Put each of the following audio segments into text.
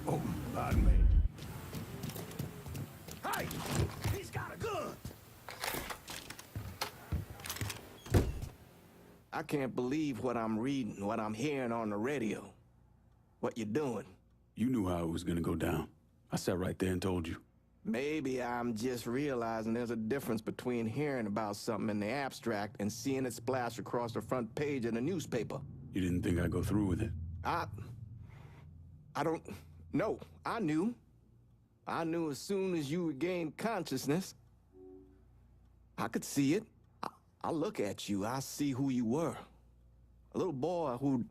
Oh, pardon me. Hey! He's got a gun! I can't believe what I'm reading, what I'm hearing on the radio. What you doing? You knew how it was gonna go down. I sat right there and told you. Maybe I'm just realizing there's a difference between hearing about something in the abstract and seeing it splashed across the front page of the newspaper. You didn't think I'd go through with it? I don't... No, I knew. I knew as soon as you regained consciousness. I could see it. I look at you, I see who you were. A little boy who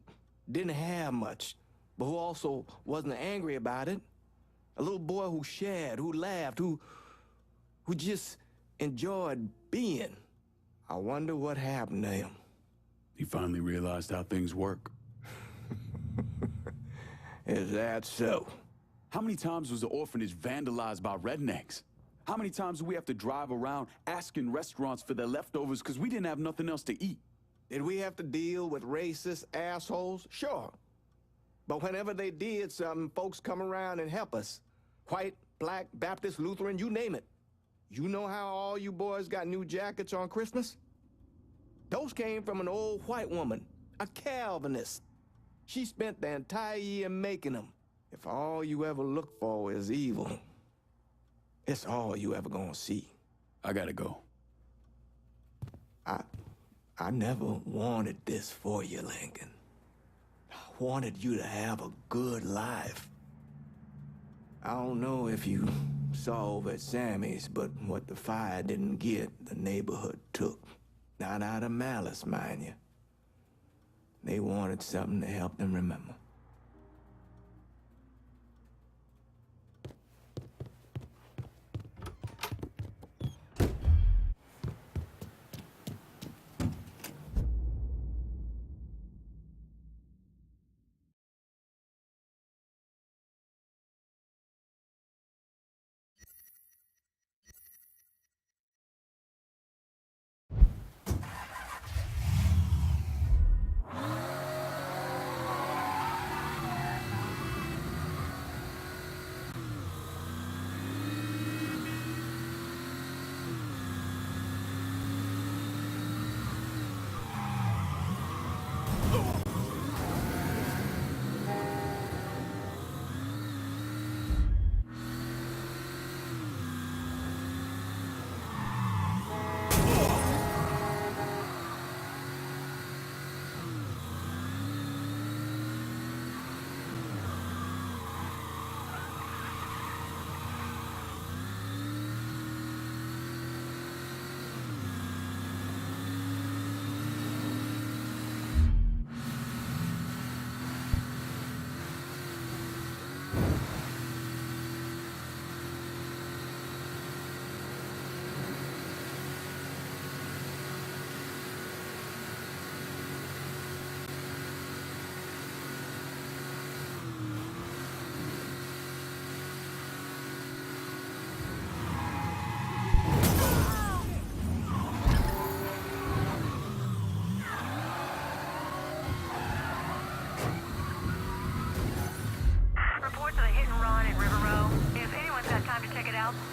didn't have much, but who also wasn't angry about it. A little boy who shared, who laughed, who just enjoyed being. I wonder what happened to him. He finally realized how things work. Is that so? How many times was the orphanage vandalized by rednecks? How many times do we have to drive around asking restaurants for their leftovers because we didn't have nothing else to eat? Did we have to deal with racist assholes? Sure. But whenever they did something, folks come around and help us. White, black, Baptist, Lutheran, you name it. You know how all you boys got new jackets on Christmas? Those came from an old white woman, a Calvinist. She spent the entire year making them. If all you ever look for is evil, it's all you ever gonna see. I gotta go. I never wanted this for you, Lincoln. I wanted you to have a good life. I don't know if you saw over at Sammy's, but what the fire didn't get, the neighborhood took. Not out of malice, mind you. They wanted something to help them remember.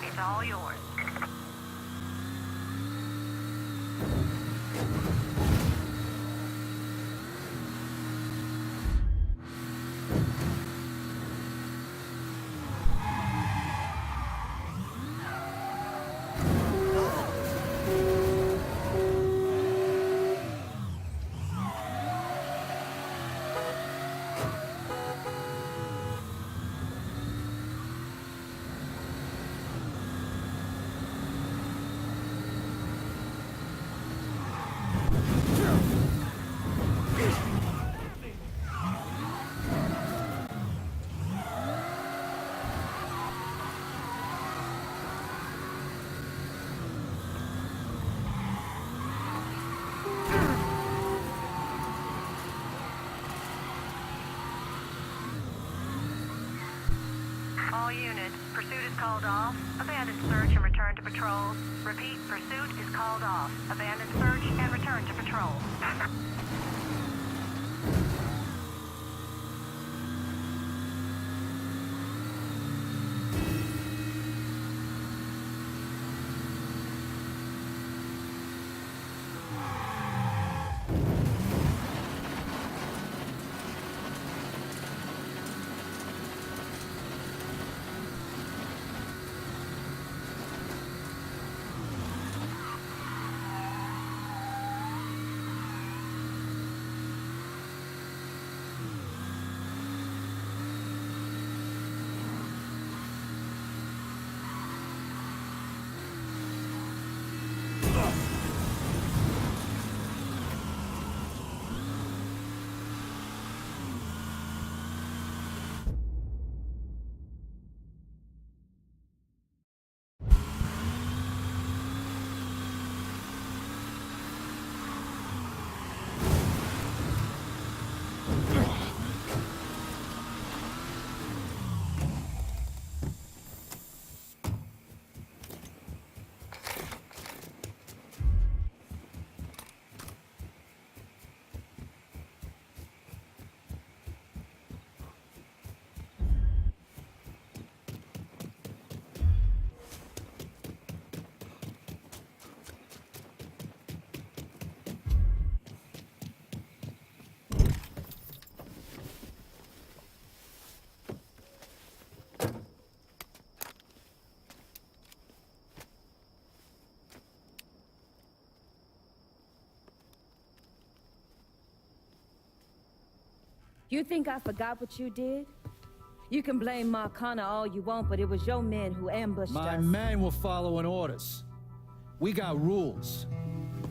It's all yours. All units, pursuit is called off. Abandon search and return to patrol. Repeat, pursuit is called off. Abandon search and return to patrol. You think I forgot what you did? You can blame Marcana all you want, but it was your men who ambushed us. My men were following orders. We got rules.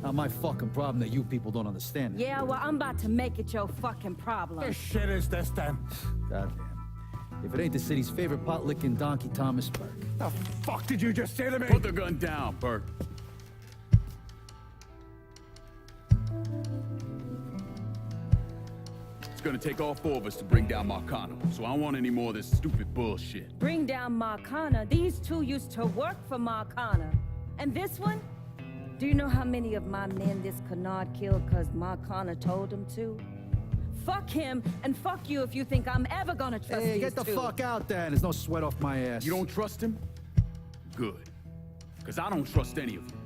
Not my fucking problem that you people don't understand it. Yeah, well, I'm about to make it your fucking problem. What shit is this, then? Goddamn. If it ain't the city's favorite pot-licking donkey, Thomas Burke. The fuck did you just say to me? Put the gun down, Burke. It's gonna take all four of us to bring down Marcano, so I don't want any more of this stupid bullshit. Bring down Marcana? These two used to work for Marcana. And this one? Do you know how many of my men this canard killed because Marcana told him to? Fuck him, and fuck you if you think I'm ever gonna trust Hey, these get the two. fuck out then. There's no sweat off my ass. You don't trust him? Good. Because I don't trust any of you.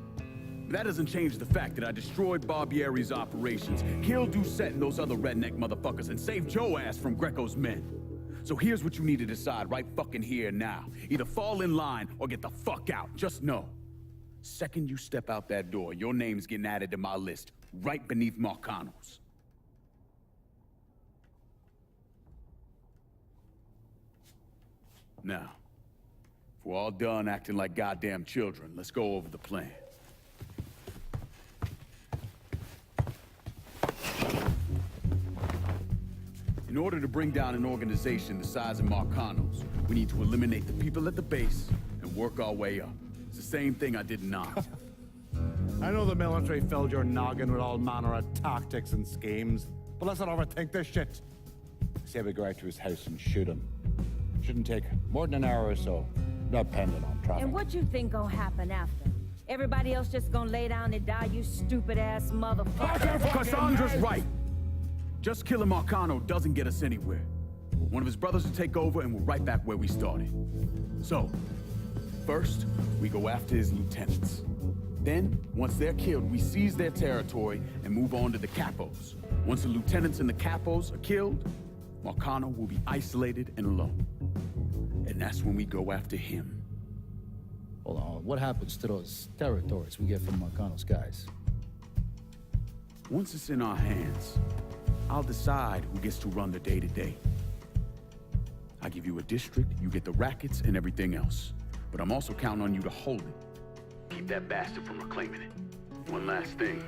But that doesn't change the fact that I destroyed Barbieri's operations, killed Doucette and those other redneck motherfuckers, and saved Joe ass from Greco's men. So here's what you need to decide right fucking here and now. Either fall in line or get the fuck out. Just know. Second you step out that door, your name's getting added to my list, right beneath Marcano's. Now, if we're all done acting like goddamn children, let's go over the plan. In order to bring down an organization the size of Marcano's, we need to eliminate the people at the base and work our way up. It's the same thing I did in Knox. I know the military filled your noggin with all manner of tactics and schemes, but let's not overthink this shit. Say we go out to his house and shoot him. Shouldn't take more than an hour or so, depending on traffic. And what you think gonna happen after? Everybody else just gonna lay down and die, you stupid-ass motherfucker? Cassandra's right. Just killing Marcano doesn't get us anywhere. One of his brothers will take over and we're right back where we started. So, first, we go after his lieutenants. Then, once they're killed, we seize their territory and move on to the capos. Once the lieutenants and the capos are killed, Marcano will be isolated and alone. And that's when we go after him. Hold on, what happens to those territories we get from Marcano's guys? Once it's in our hands, I'll decide who gets to run the day-to-day. I give you a district, you get the rackets and everything else. But I'm also counting on you to hold it. Keep that bastard from reclaiming it. One last thing.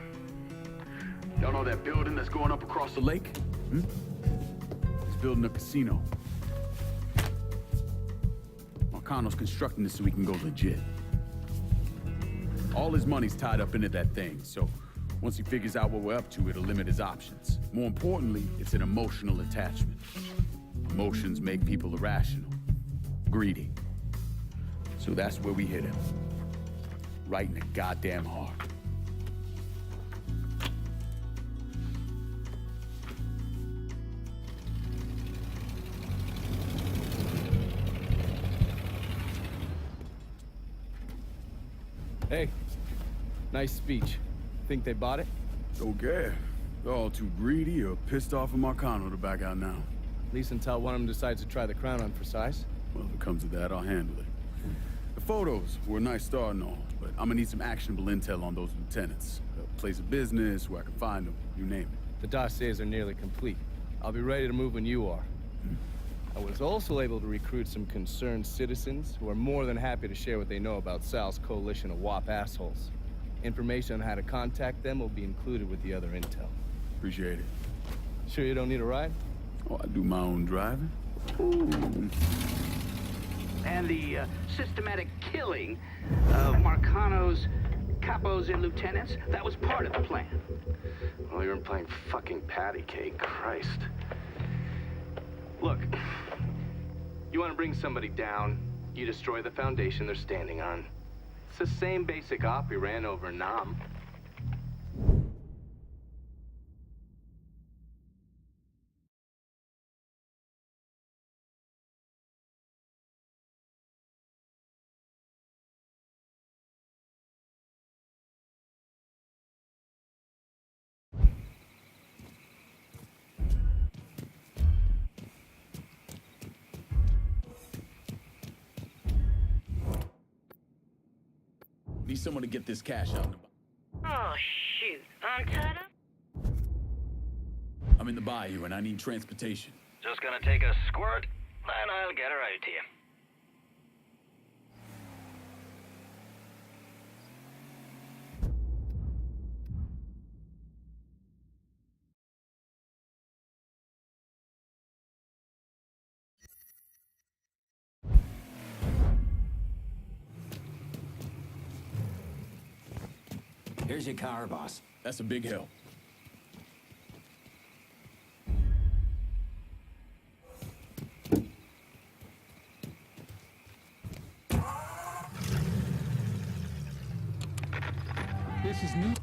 Y'all know that building that's going up across the lake? It's building a casino. Marcano's constructing this so we can go legit. All his money's tied up into that thing, so once he figures out what we're up to, it'll limit his options. More importantly, it's an emotional attachment. Emotions make people irrational, greedy. So that's where we hit him. Right in the goddamn heart. Hey, nice speech. Think they bought it? Okay. They're all too greedy or pissed off at Marcano to back out now. At least until one of them decides to try the crown on for size. Well, if it comes to that, I'll handle it. The photos were a nice start and all, but I'm gonna need some actionable intel on those lieutenants. A place of business, where I can find them, you name it. The dossiers are nearly complete. I'll be ready to move when you are. I was also able to recruit some concerned citizens who are more than happy to share what they know about Sal's coalition of WAP assholes. Information on how to contact them will be included with the other intel. Appreciate it. Sure you don't need a ride? Oh, I do my own driving. And the systematic killing of Marcano's capos and lieutenants, that was part of the plan. Well, you're playing fucking patty cake, Christ. Look, you want to bring somebody down, you destroy the foundation they're standing on. It's the same basic op we ran over in Nam. Need someone to get this cash out. Oh, shoot. Untied up? I'm in the bayou and I need transportation. Just gonna take a squirt, and I'll get her out to you. Here's your car, boss. That's a big help. This is new.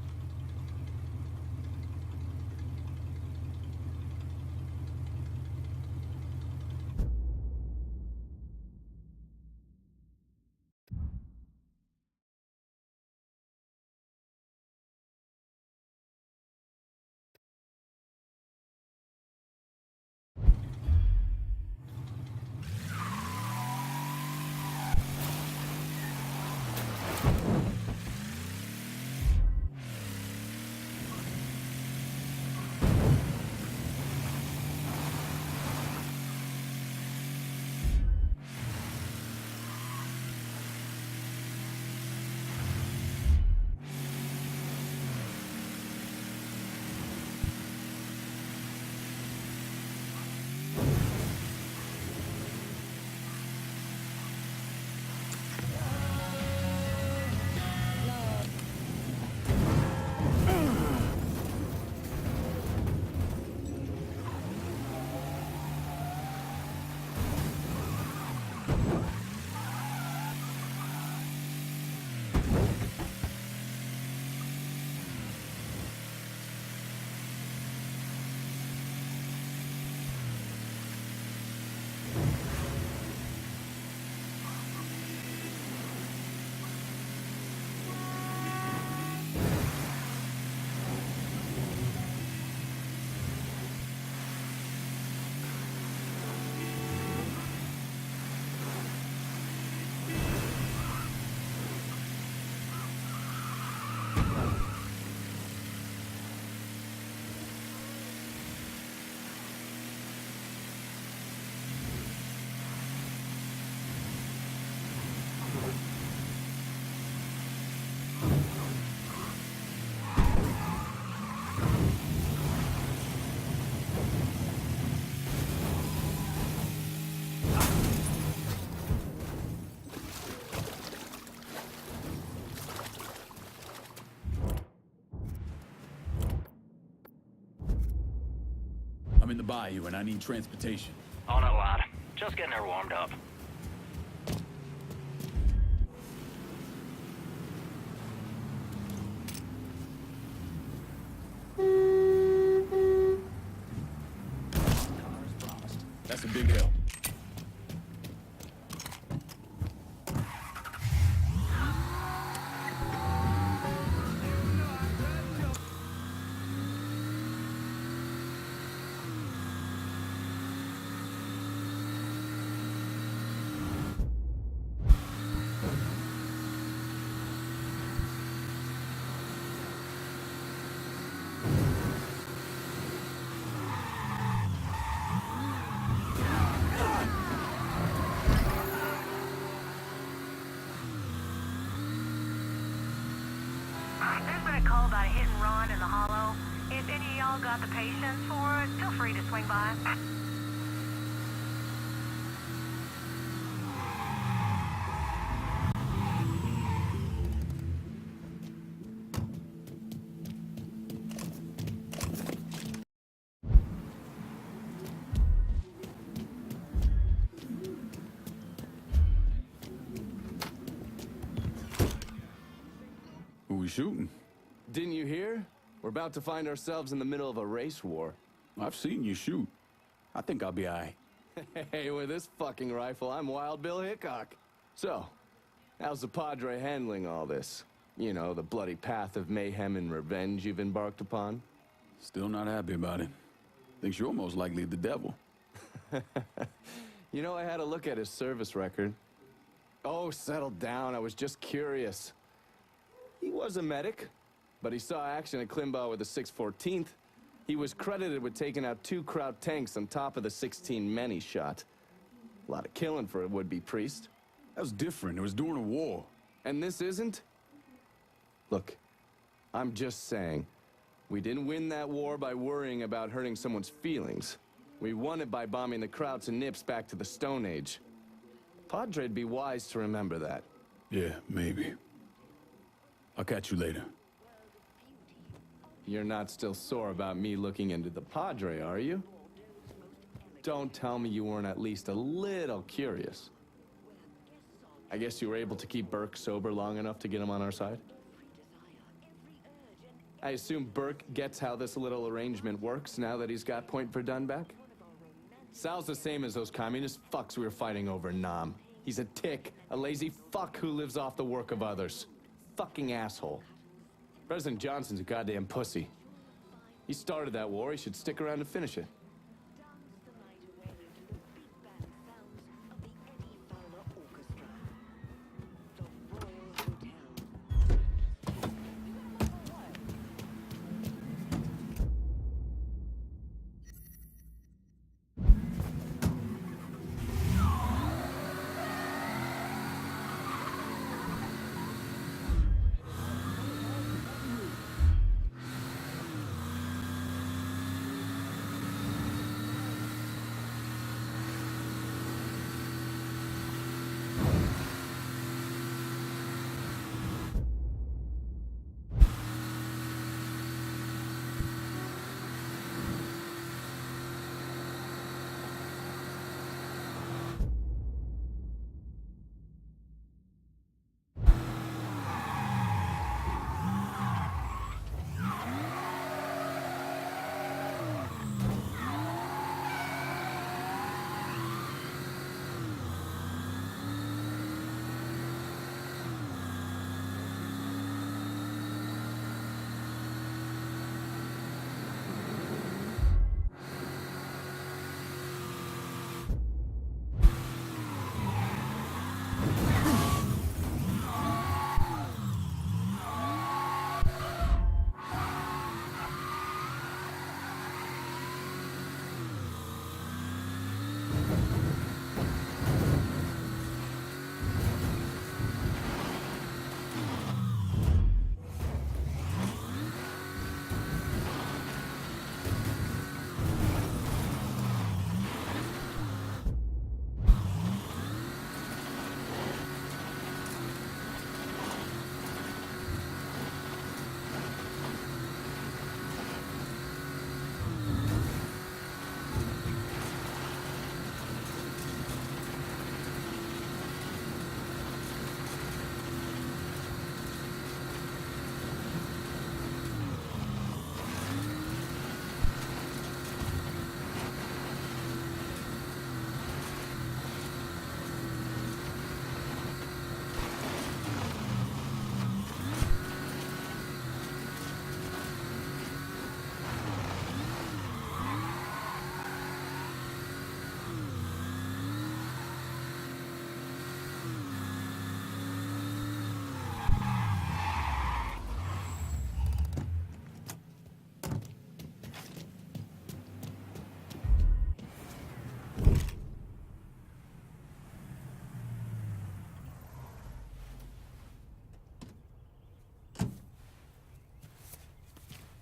I'm in the bayou and I need transportation. On it, lad. Just getting her warmed up. That's a big help. There's been a call about a hit and run in the hollow. If any of y'all got the patience for it, feel free to swing by. Who we shooting? Didn't you hear? We're about to find ourselves in the middle of a race war. I've seen you shoot. I think I'll be aight. Hey, with this fucking rifle, I'm Wild Bill Hickok. So, how's the Padre handling all this? You know, the bloody path of mayhem and revenge you've embarked upon? Still not happy about it. Thinks you're most likely the devil. You know, I had a look at his service record. Oh, settle down. I was just curious. He was a medic, but he saw action at Klimbaugh with the 614th. He was credited with taking out 2 Kraut tanks on top of the 16 men he shot. A lot of killing for a would-be priest. That was different. It was during a war. And this isn't? Look, I'm just saying, we didn't win that war by worrying about hurting someone's feelings. We won it by bombing the Krauts and Nips back to the Stone Age. Padre'd be wise to remember that. Yeah, maybe. I'll catch you later. You're not still sore about me looking into the Padre, are you? Don't tell me you weren't at least a little curious. I guess you were able to keep Burke sober long enough to get him on our side? I assume Burke gets how this little arrangement works now that he's got Point Verdun back? Sal's the same as those communist fucks we were fighting over Nam. He's a tick, a lazy fuck who lives off the work of others. Fucking asshole. President Johnson's a goddamn pussy. He started that war, he should stick around to finish it.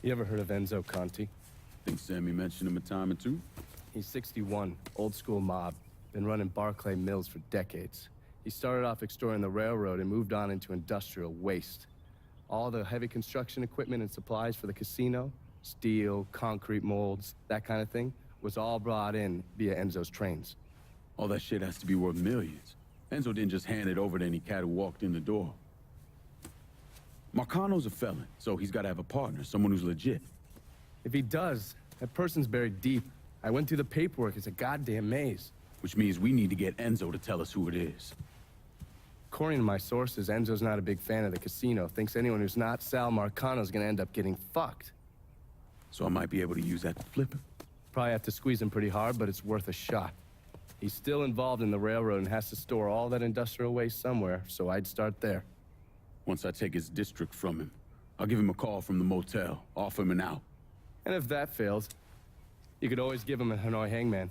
You ever heard of Enzo Conti? Think Sammy mentioned him a time or two? He's 61, old school mob. Been running Barclay Mills for decades. He started off extorting the railroad and moved on into industrial waste. All the heavy construction equipment and supplies for the casino, steel, concrete molds, that kind of thing, was all brought in via Enzo's trains. All that shit has to be worth millions. Enzo didn't just hand it over to any cat who walked in the door. Marcano's a felon, so he's got to have a partner, someone who's legit. If he does, that person's buried deep. I went through the paperwork, it's a goddamn maze. Which means we need to get Enzo to tell us who it is. According to my sources, Enzo's not a big fan of the casino. Thinks anyone who's not Sal Marcano's gonna end up getting fucked. So I might be able to use that to flip him. Probably have to squeeze him pretty hard, but it's worth a shot. He's still involved in the railroad and has to store all that industrial waste somewhere, so I'd start there. Once I take his district from him, I'll give him a call from the motel, offer him an out. And if that fails, you could always give him a Hanoi hangman.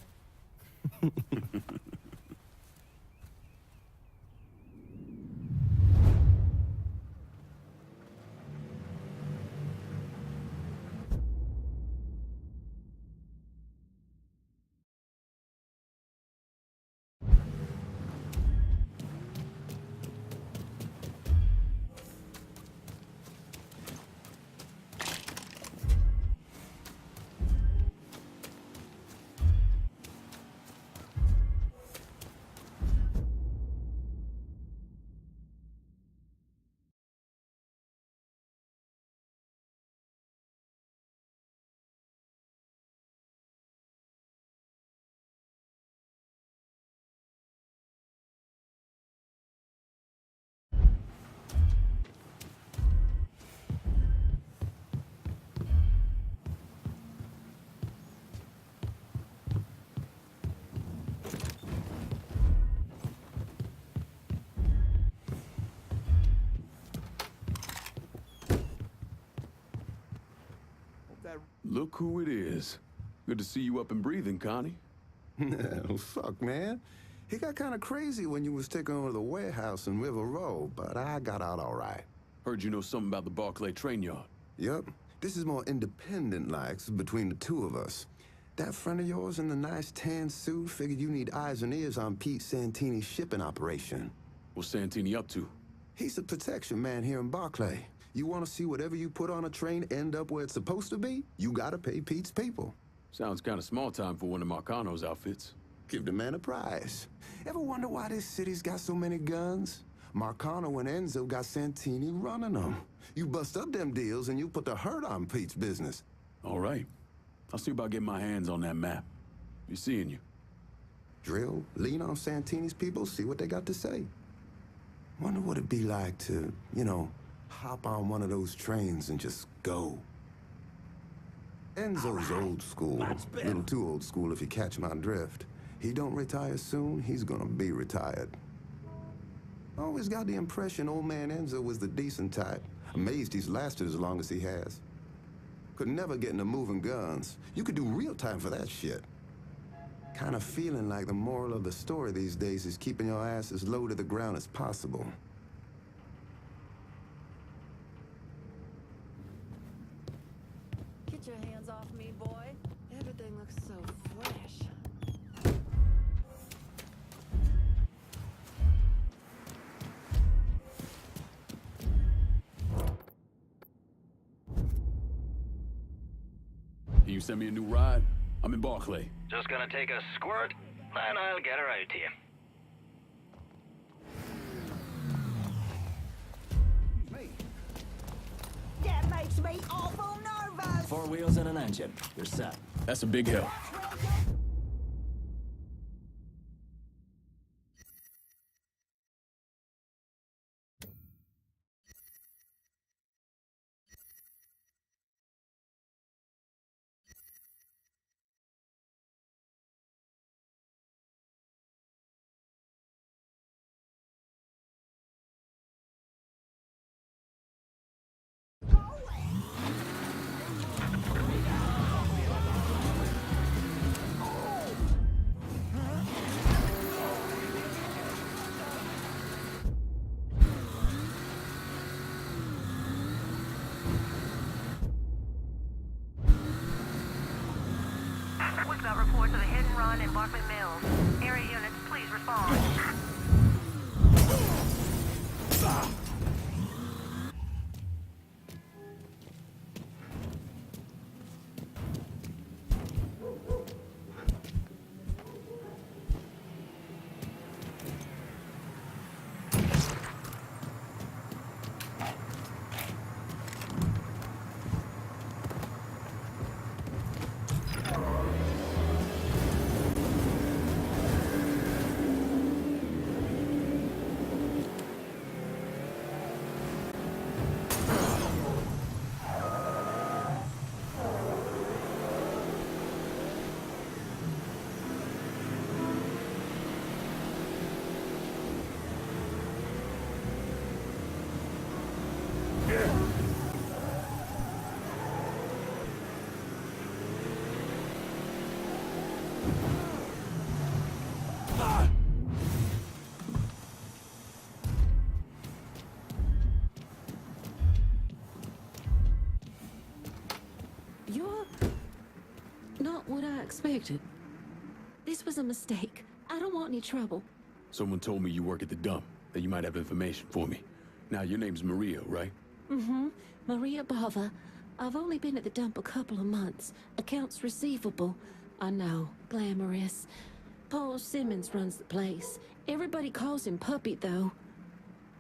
Look who it is. Good to see you up and breathing, Connie. Fuck, man. He got kind of crazy when you was taking over the warehouse in River Row, but I got out all right. Heard you know something about the Barclay train yard. Yup. This is more independent-like between the two of us. That friend of yours in the nice tan suit figured you need eyes and ears on Pete Santini's shipping operation. What's Santini up to? He's the protection man here in Barclay. You want to see whatever you put on a train end up where it's supposed to be? You gotta pay Pete's people. Sounds kind of small time for one of Marcano's outfits. Give the man a prize. Ever wonder why this city's got so many guns? Marcano and Enzo got Santini running them. You bust up them deals and you put the hurt on Pete's business. All right. I'll see about getting my hands on that map. Be seeing you. Drill, lean on Santini's people, see what they got to say. Wonder what it'd be like to, you know, hop on one of those trains and just go. Enzo's old school. A little too old school if you catch my drift. He don't retire soon, he's gonna be retired. Always got the impression old man Enzo was the decent type. Amazed he's lasted as long as he has. Could never get into moving guns. You could do real time for that shit. Kind of feeling like the moral of the story these days is keeping your ass as low to the ground as possible. Get your hands off me, boy. Everything looks so fresh. Can you send me a new ride? I'm in Barclay. Just gonna take a squirt, and I'll get her out to you. That makes me awful nervous. 4 wheels and an engine. You're set. That's a big help. We've got reports of a hit and run in Barclay Mills. Area units, please respond. expected. This was a mistake. I don't want any trouble. Someone told me you work at the dump, that you might have information for me. Now, your name's Maria, right? Mm-hmm. Maria Bava. I've only been at the dump a couple of months. Accounts receivable. I know. Glamorous. Paul Simmons runs the place. Everybody calls him Puppy, though.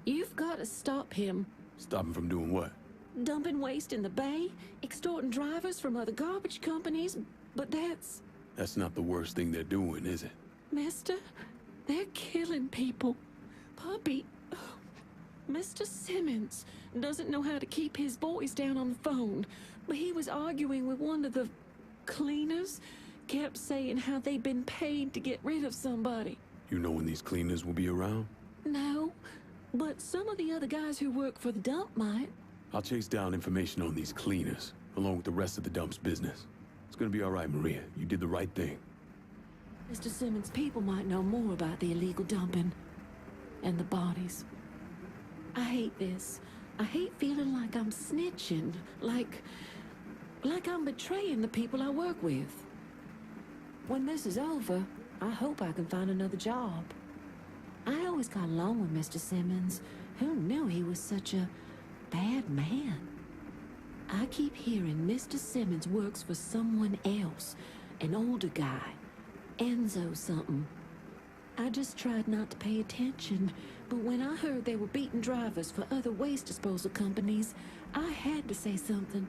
You've got to stop him. Stop him from doing what? Dumping waste in the bay, extorting drivers from other garbage companies, but that's... That's not the worst thing they're doing, is it? Mister, they're killing people. Puppy... Mr. Simmons doesn't know how to keep his voice down on the phone, but he was arguing with one of the cleaners, kept saying how they'd been paid to get rid of somebody. You know when these cleaners will be around? No, but some of the other guys who work for the dump might. I'll chase down information on these cleaners, along with the rest of the dump's business. It's gonna be all right, Maria. You did the right thing. Mr. Simmons' people might know more about the illegal dumping and the bodies. I hate this. I hate feeling like I'm snitching, like I'm betraying the people I work with. When this is over, I hope I can find another job. I always got along with Mr. Simmons. Who knew he was such a bad man? I keep hearing Mr. Simmons works for someone else, an older guy, Enzo something. I just tried not to pay attention, but when I heard they were beating drivers for other waste disposal companies, I had to say something.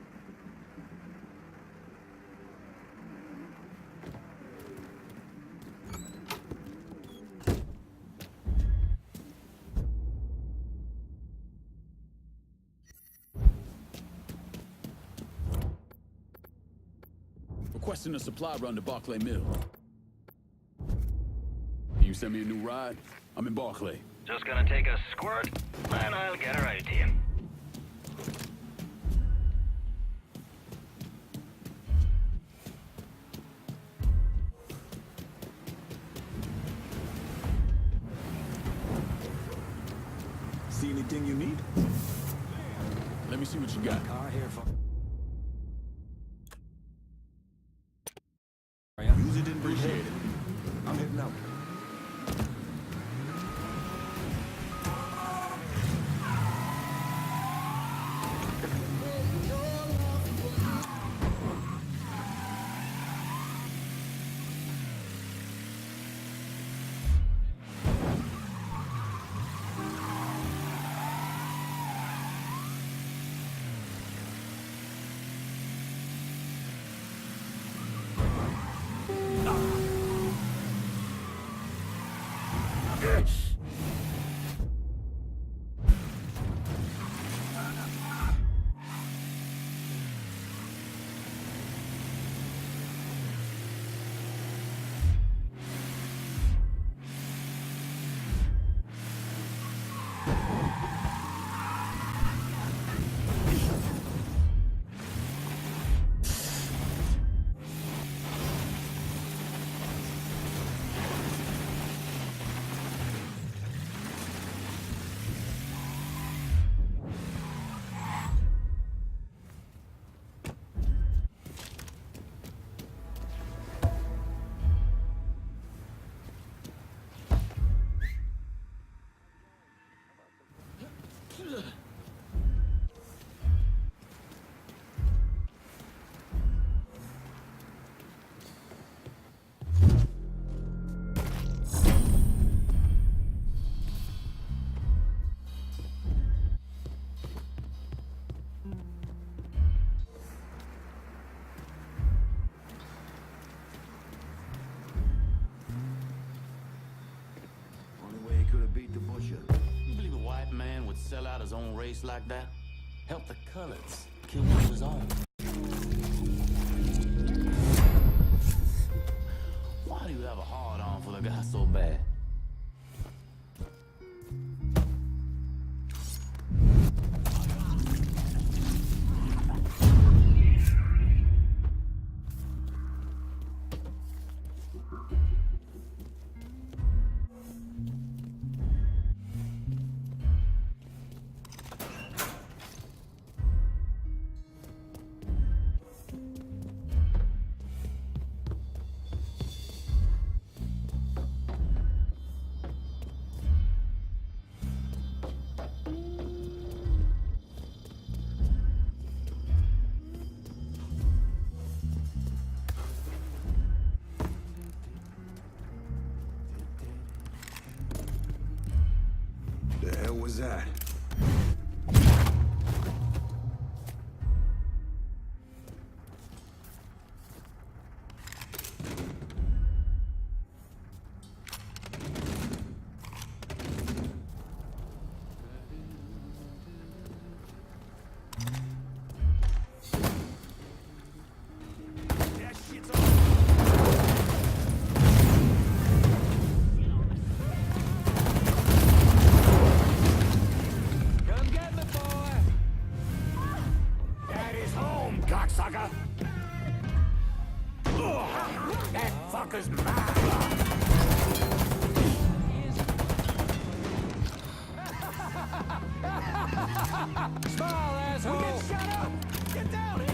Requesting a supply run to Barclay Mill. Can you send me a new ride? I'm in Barclay. Just gonna take a squirt, and I'll get her out to you. See anything you need? Let me see what you got. Car here for... Use it in good Appreciate head. it. I'm heading out. Sell out his own race like that? Help the colors kill one of his own. Why do you have a hard-on for the guy so bad? hell was that? cocksucker! That fucker's mine! Smile, asshole! Shut up! Get down here!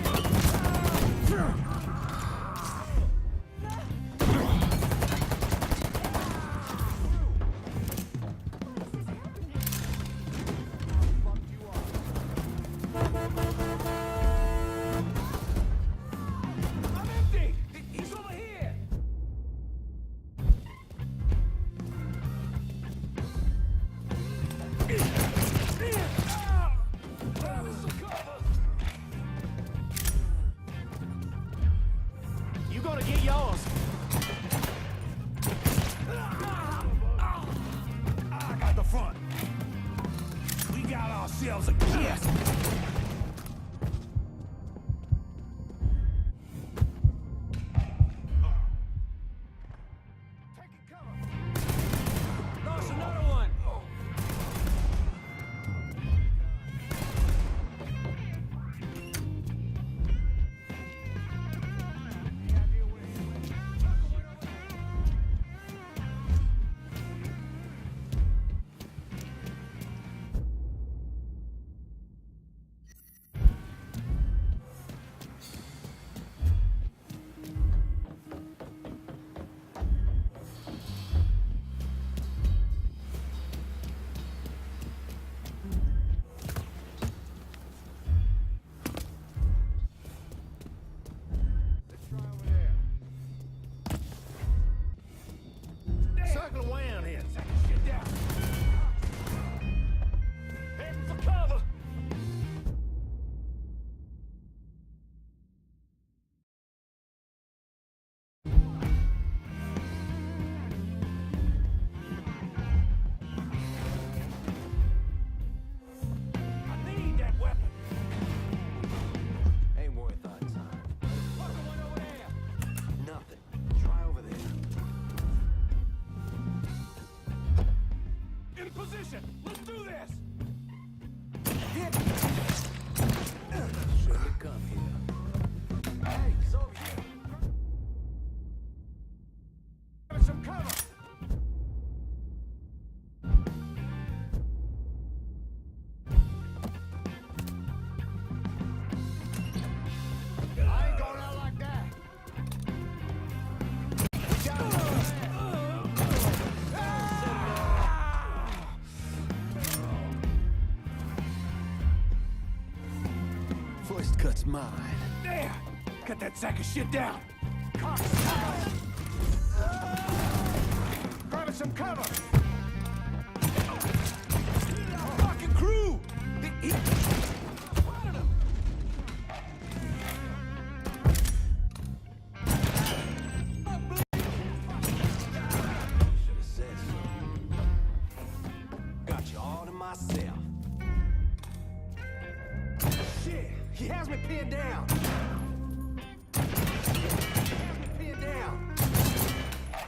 Circle around here. Take your shit down. Heading for cover. I need that weapon. Ain't worth our time. Fuck the one over there. Nothing. Try over there. In position! Let's do this! Shouldn't have come here. Hey, it's over here. Give us some cover! I ain't going out like that! First cut's mine. There! Cut that sack of shit down! Grab some cover! Fucking crew! Should've said so. Got you all to myself. Shit! He has me pinned down! He has me pinned down!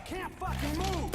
Can't fucking move!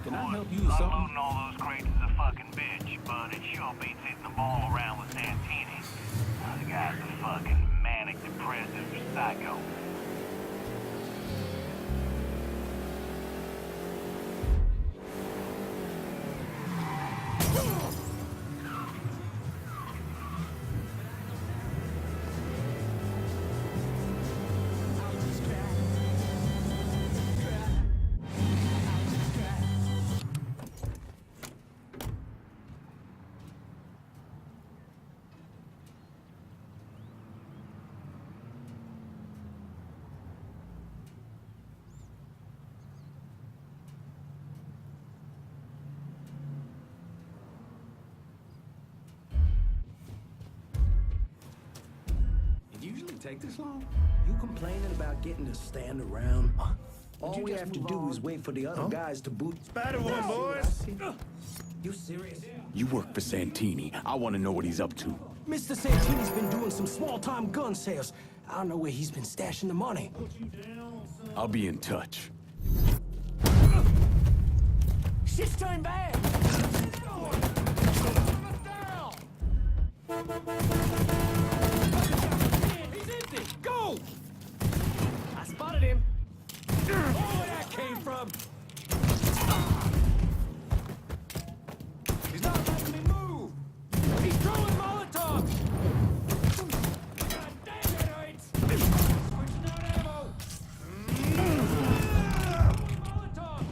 Can I help you with something? Unloading all those crates is a fucking bitch, but it sure beats hitting the ball around with Santini. The guy's a fucking manic depressive psycho. Take this long? You complaining about getting to stand around? All we have to do is wait for the other guys to boot. Spider one, boys. You serious? You work for Santini. I want to know what he's up to. Mr. Santini's been doing some small-time gun sales. I don't know where he's been stashing the money. I'll be in touch. Shit's turned bad. Go! I spotted him. Oh, where that came from. He's not letting me move. He's throwing Molotovs. God damn it, hurts. Switching out ammo. Molotov.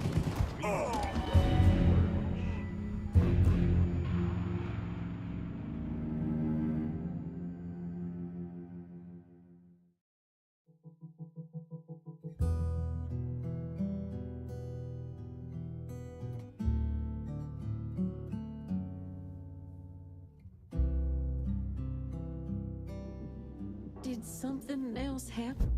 Did something else happen?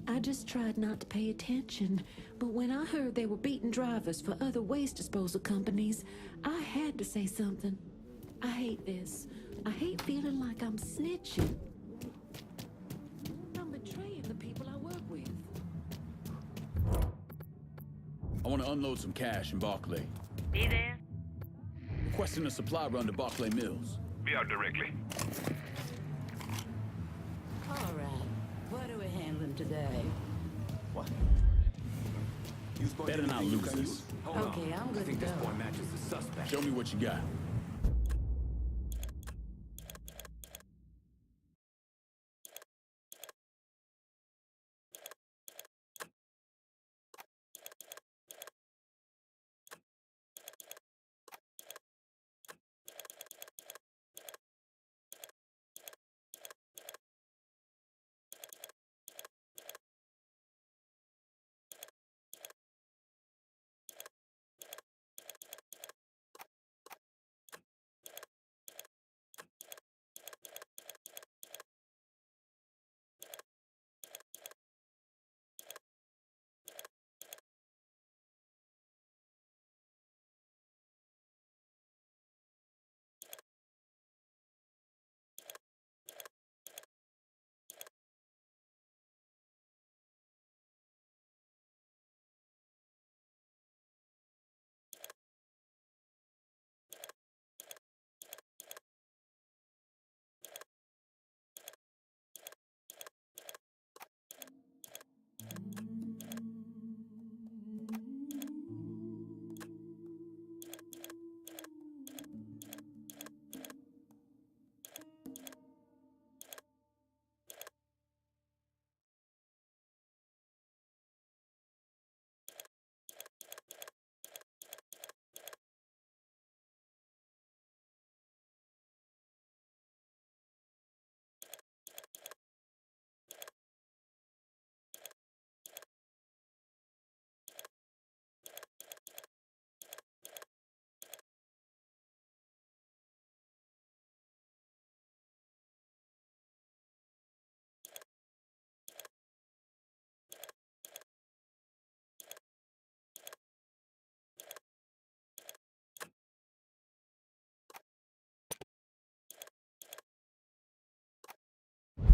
I just tried not to pay attention, but when I heard they were beating drivers for other waste disposal companies, I had to say something. I hate this. I hate feeling like I'm snitching. I'm betraying the people I work with. I want to unload some cash in Barclay. Be there? Requesting a supply run to Barclay Mills. Be out directly. All right. What are we handling today? What? Better not lose this. Okay, I'm good to go. matches the suspect. Show me what you got.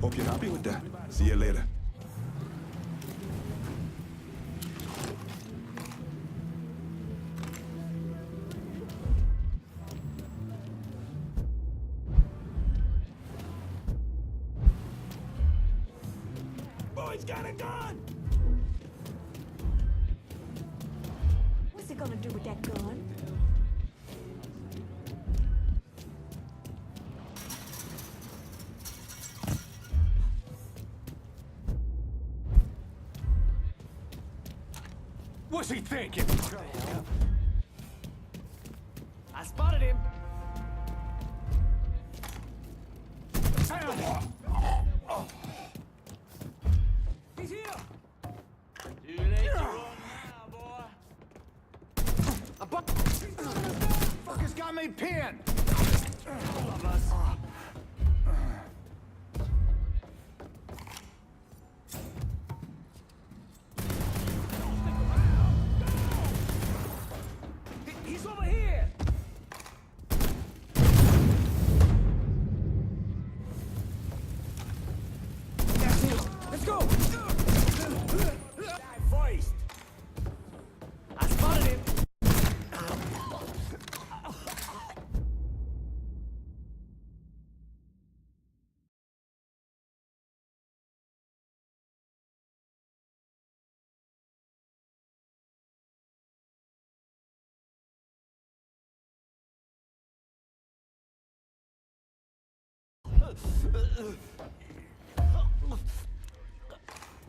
Hope you're happy with that. See you later. He's got a gun! What's he gonna do with that gun? What's he thinking? I spotted him. He's here. Too late to run now, boy. Fucker's got me pinned! All of us. He's over here. That's it. Let's go. Die first. I spotted him.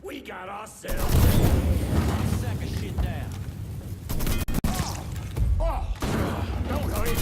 We got ourselves. Sack of shit down. Oh! Don't hurry!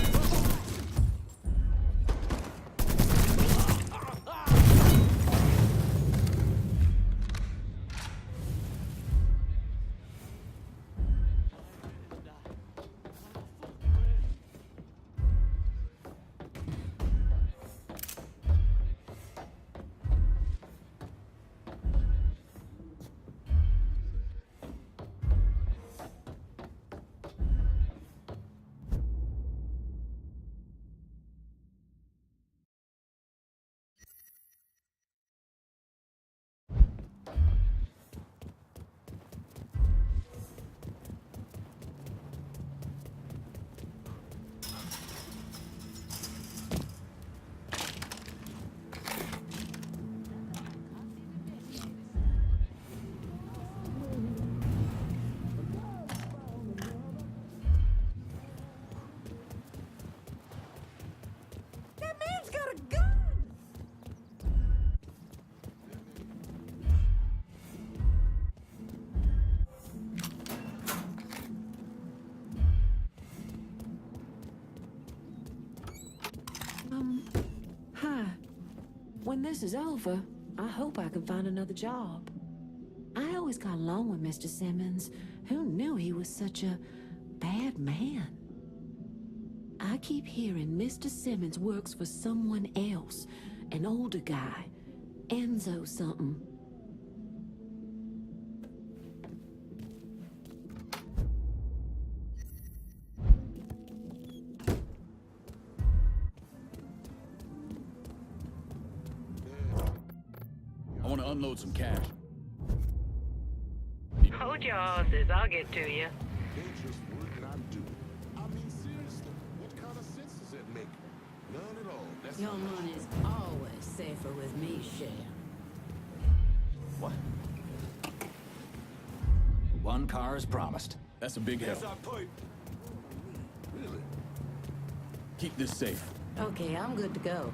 Hi. When this is over, I hope I can find another job. I always got along with Mr. Simmons. Who knew he was such a bad man? I keep hearing Mr. Simmons works for someone else, an older guy, Enzo something. I want to unload some cash. Hold your horses, I'll get to you. Dangerous work not do. I mean, seriously, what kind of sense does that make? None at all. That's Your money's always safer with me, Cher. What? One car is promised. That's a big help. really. Keep this safe. Okay, I'm good to go.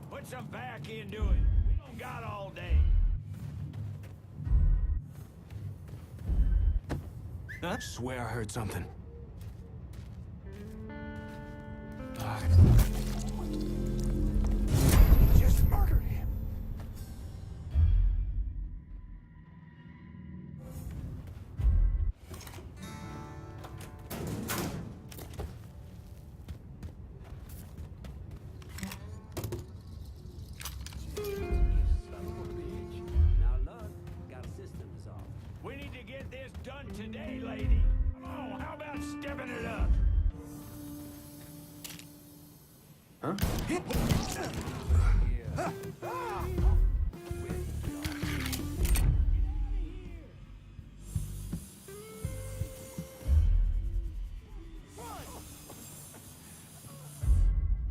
Put some back into it. We don't got all day. I swear I heard something. Just murdered him. We need to get this done today, lady. Come on, how about stepping it up?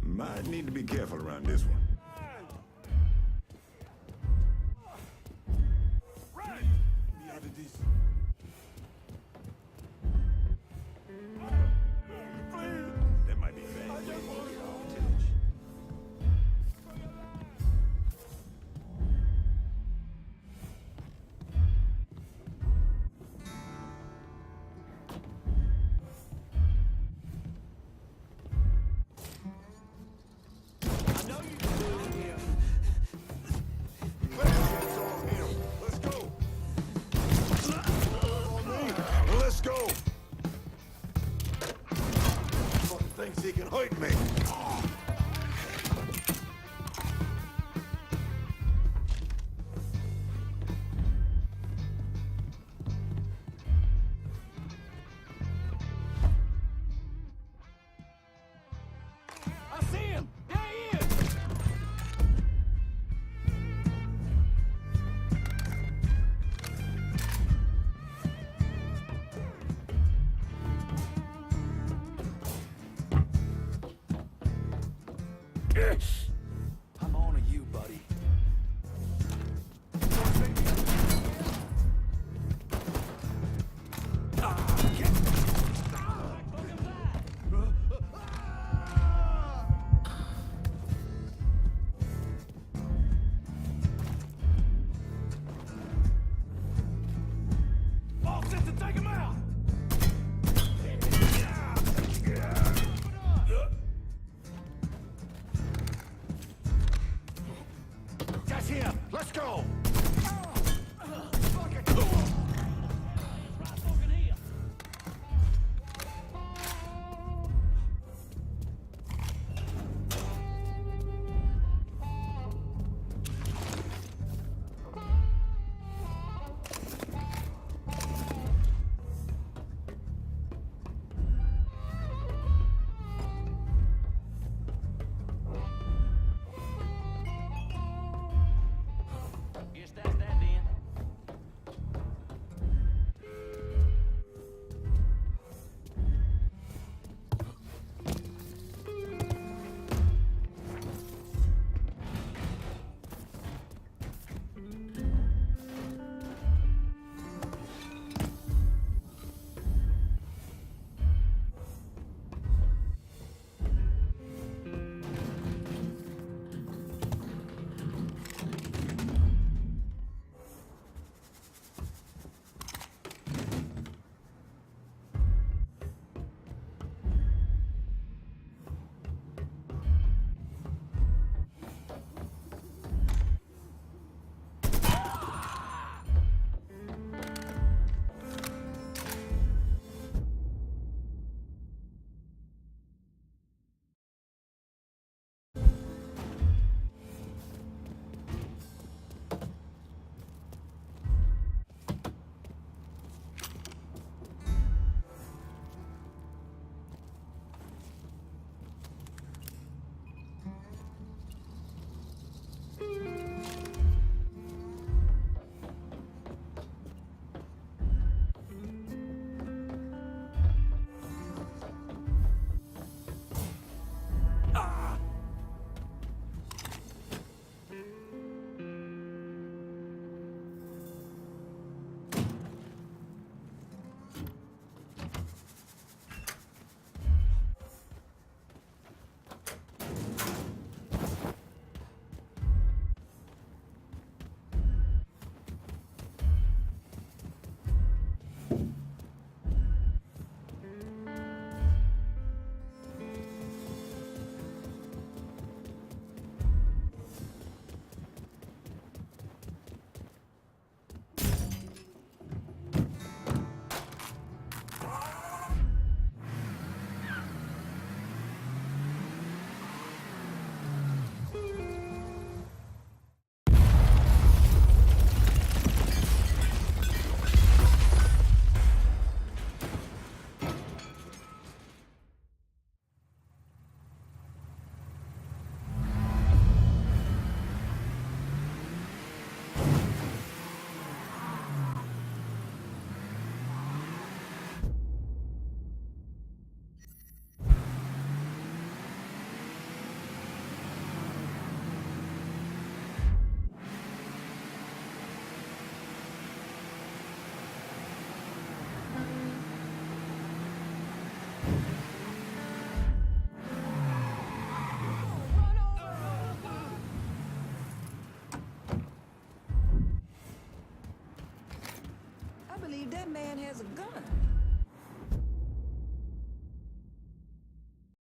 Might need to be careful around this one. That might be bad. Let's go. Fucking thinks he can hurt me. I see him! There he is! I'm on to you, buddy. Ball system, take him out! That's him. Let's go. That man has a gun.